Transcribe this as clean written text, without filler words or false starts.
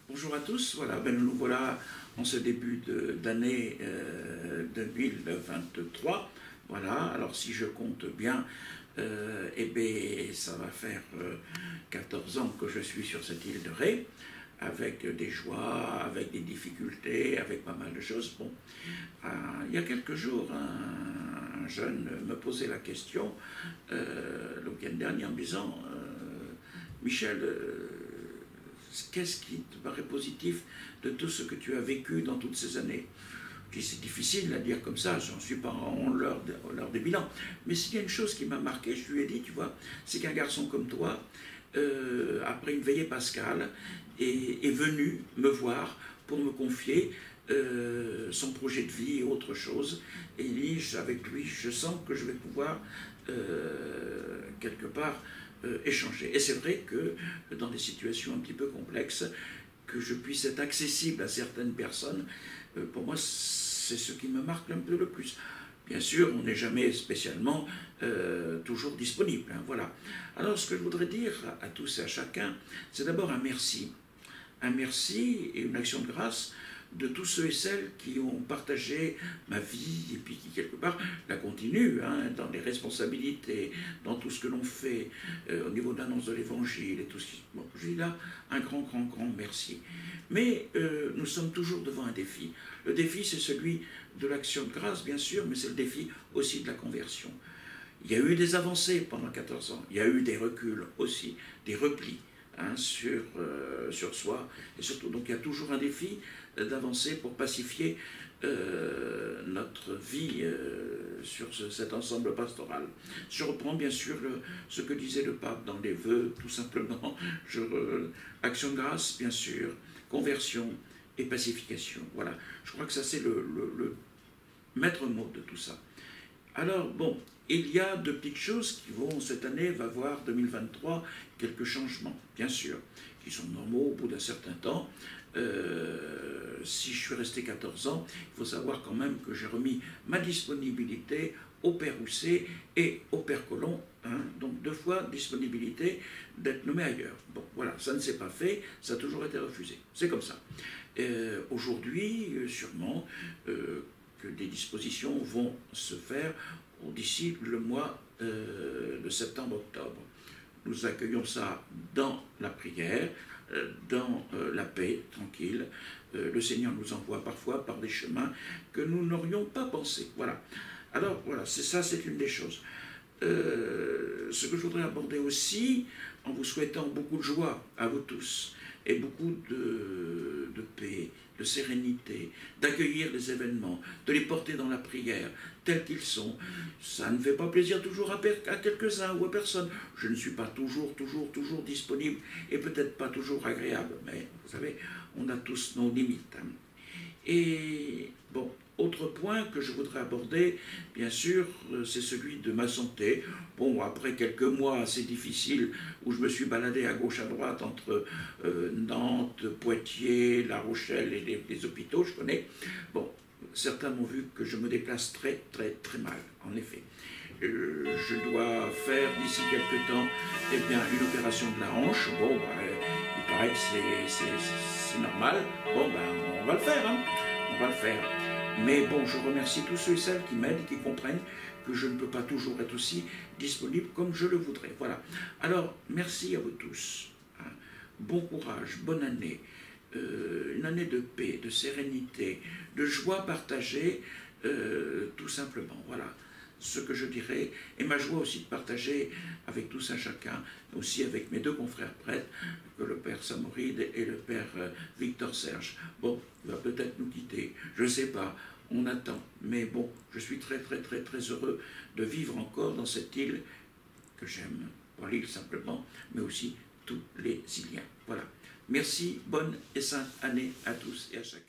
Bonjour à tous, voilà, nous voilà en ce début d'année 2023. Voilà, alors si je compte bien, eh bien, ça va faire 14 ans que je suis sur cette île de Ré, avec des joies, avec des difficultés, avec pas mal de choses. Bon, il y a quelques jours, un jeune me posait la question le week-end dernier en me disant Michel, qu'est-ce qui te paraît positif de tout ce que tu as vécu dans toutes ces années? Je dis, c'est difficile à dire comme ça, j'en suis pas en l'heure des bilans. Mais s'il y a une chose qui m'a marqué, je lui ai dit, tu vois, c'est qu'un garçon comme toi, après une veillée pascale, est venu me voir pour me confier son projet de vie et autre chose. Et il dit, avec lui, je sens que je vais pouvoir, quelque part, échanger. Et c'est vrai que dans des situations un petit peu complexes, que je puisse être accessible à certaines personnes, pour moi, c'est ce qui me marque un peu le plus. Bien sûr, on n'est jamais spécialement toujours disponible. Hein, voilà. Alors, ce que je voudrais dire à tous et à chacun, c'est d'abord un merci. Un merci et une action de grâce de tous ceux et celles qui ont partagé ma vie et puis qui, quelque part, la continuent hein, dans les responsabilités, dans tout ce que l'on fait au niveau de l'annonce de l'Évangile et tout ce qui... Bon, je dis là un grand merci. Mais nous sommes toujours devant un défi. Le défi, c'est celui de l'action de grâce, bien sûr, mais c'est le défi aussi de la conversion. Il y a eu des avancées pendant 14 ans, il y a eu des reculs aussi, des replis. Hein, sur soi, et surtout, donc il y a toujours un défi d'avancer pour pacifier notre vie sur cet ensemble pastoral. Je reprends bien sûr ce que disait le pape dans les vœux, tout simplement, action de grâce, bien sûr, conversion et pacification. Voilà, je crois que ça c'est le maître mot de tout ça. Alors, bon, il y a de petites choses qui vont, cette année, va voir 2023, quelques changements, bien sûr, qui sont normaux au bout d'un certain temps. Si je suis resté 14 ans, il faut savoir quand même que j'ai remis ma disponibilité au Père Housset et au Père Colomb, hein, donc 2 fois disponibilité d'être nommé ailleurs. Bon, voilà, ça ne s'est pas fait, ça a toujours été refusé. C'est comme ça. Aujourd'hui, sûrement, que des dispositions vont se faire d'ici le mois de septembre-octobre. Nous accueillons ça dans la prière, dans la paix, tranquille. Le Seigneur nous envoie parfois par des chemins que nous n'aurions pas pensé. Voilà. Alors, voilà, c'est une des choses. Ce que je voudrais aborder aussi, en vous souhaitant beaucoup de joie à vous tous, et beaucoup de paix, de sérénité, d'accueillir les événements, de les porter dans la prière, tels qu'ils sont. Ça ne fait pas plaisir toujours à quelques-uns ou à personne. Je ne suis pas toujours disponible et peut-être pas toujours agréable, mais vous savez, on a tous nos limites. Hein. Et bon, autre point que je voudrais aborder, bien sûr, c'est celui de ma santé. Bon, après quelques mois assez difficiles où je me suis baladé à gauche à droite entre Nantes, Poitiers, La Rochelle et les hôpitaux, je connais. Bon, certains m'ont vu que je me déplace très mal, en effet. Je dois faire d'ici quelques temps eh bien, une opération de la hanche. Bon, il paraît que c'est normal. Bon, on va le faire, hein. On va le faire. Mais bon, je remercie tous ceux et celles qui m'aident et qui comprennent que je ne peux pas toujours être aussi disponible comme je le voudrais. Voilà. Alors, merci à vous tous. Hein. Bon courage, bonne année. Une année de paix, de sérénité, de joie partagée, tout simplement. Voilà ce que je dirais, et ma joie aussi de partager avec tous un chacun, aussi avec mes 2 confrères prêtres, que le Père Samoride et le Père Victor Serge. Bon, il va peut-être nous quitter, je ne sais pas, on attend, mais bon, je suis très heureux de vivre encore dans cette île que j'aime, pas l'île simplement, mais aussi tous les Iliens. Voilà. Merci, bonne et sainte année à tous et à chacun.